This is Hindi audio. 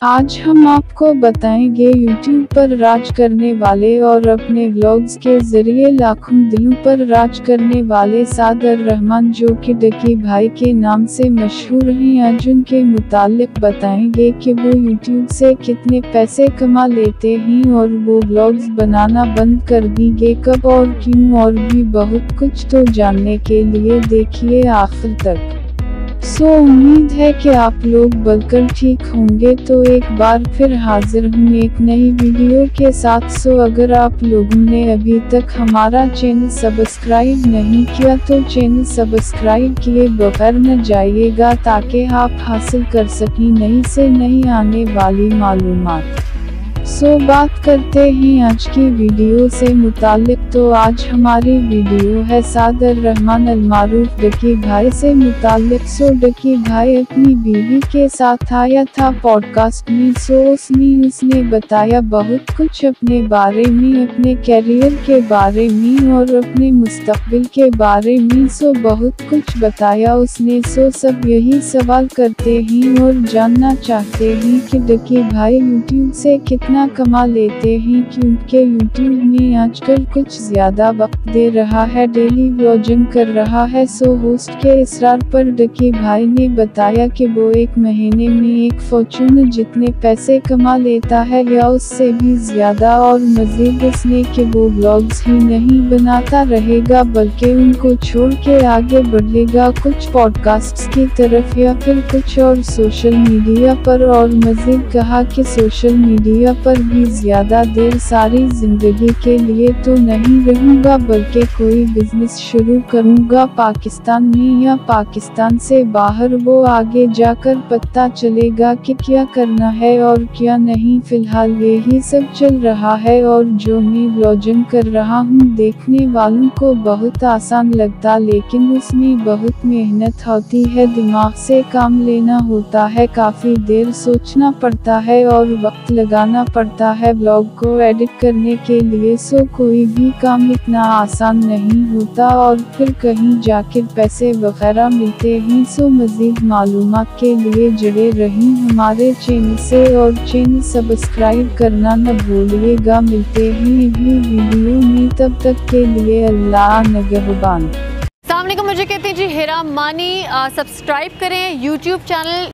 आज हम आपको बताएंगे YouTube पर राज करने वाले और अपने व्लॉग्स के जरिए लाखों दिलों पर राज करने वाले सादर रहमान, जो कि डकी भाई के नाम से मशहूर हैं। आज उनके मुतालिक बताएंगे कि वो YouTube से कितने पैसे कमा लेते हैं और वो व्लॉग्स बनाना बंद कर देंगे कब और क्यों, और भी बहुत कुछ। तो जानने के लिए देखिए आखिर तक। उम्मीद है कि आप लोग बिल्कुल ठीक होंगे। तो एक बार फिर हाजिर हूँ एक नई वीडियो के साथ। अगर आप लोगों ने अभी तक हमारा चैनल सब्सक्राइब नहीं किया तो चैनल सब्सक्राइब किए बगैर न जाइएगा, ताकि आप हासिल कर सकें नई से नई आने वाली मालूमात। बात करते हैं आज की वीडियो से मुतालिक। तो आज हमारी वीडियो है सादर रहमान अलमारूफ डकी भाई से मुतालिक। डकी भाई अपनी बीवी के साथ आया था पॉडकास्ट में। उसने बताया बहुत कुछ अपने बारे में, अपने कैरियर के बारे में और अपने मुस्तकबिल के बारे में। बहुत कुछ बताया उसने। सब यही सवाल करते हैं और जानना चाहते हैं कि डकी भाई यूट्यूब से कितना कमा लेते हैं, क्योंकि यूट्यूब में आजकल कुछ ज्यादा वक्त दे रहा है, डेली व्लॉगिंग कर रहा है। होस्ट के इसरार पर डकी भाई ने बताया कि वो एक महीने में एक फॉर्च्यून जितने पैसे कमा लेता है या उससे भी ज्यादा। और मजीद उसने कि वो व्लॉग्स ही नहीं बनाता रहेगा बल्कि उनको छोड़ के आगे बढ़ेगा कुछ पॉडकास्ट्स की तरफ या फिर कुछ और सोशल मीडिया पर। और मजीद कहा कि सोशल मीडिया पर भी ज्यादा देर सारी जिंदगी के लिए तो नहीं रहूंगा, बल्कि कोई बिजनेस शुरू करूंगा पाकिस्तान में या पाकिस्तान से बाहर। वो आगे जाकर पता चलेगा कि क्या करना है और क्या नहीं। फिलहाल यही सब चल रहा है और जो मैं व्लॉगिंग कर रहा हूँ देखने वालों को बहुत आसान लगता, लेकिन उसमें बहुत मेहनत होती है, दिमाग से काम लेना होता है, काफी देर सोचना पड़ता है और वक्त लगाना पड़ता है व्लॉग को एडिट करने के लिए। कोई भी काम इतना आसान नहीं होता और फिर कहीं जाकर पैसे वगैरह मिलते हैं। मजीद मालूमात के लिए जुड़े रहिए हमारे चैनल से और चैनल सब्सक्राइब करना न भूलिएगा। मिलते हैं अगली वीडियो में, तब तक के लिए अल्लाह निगहबान। अस्सलाम वालेकुम, मुझे कहते हैं जी हिरा मानी। सब्सक्राइब करें YouTube चैनल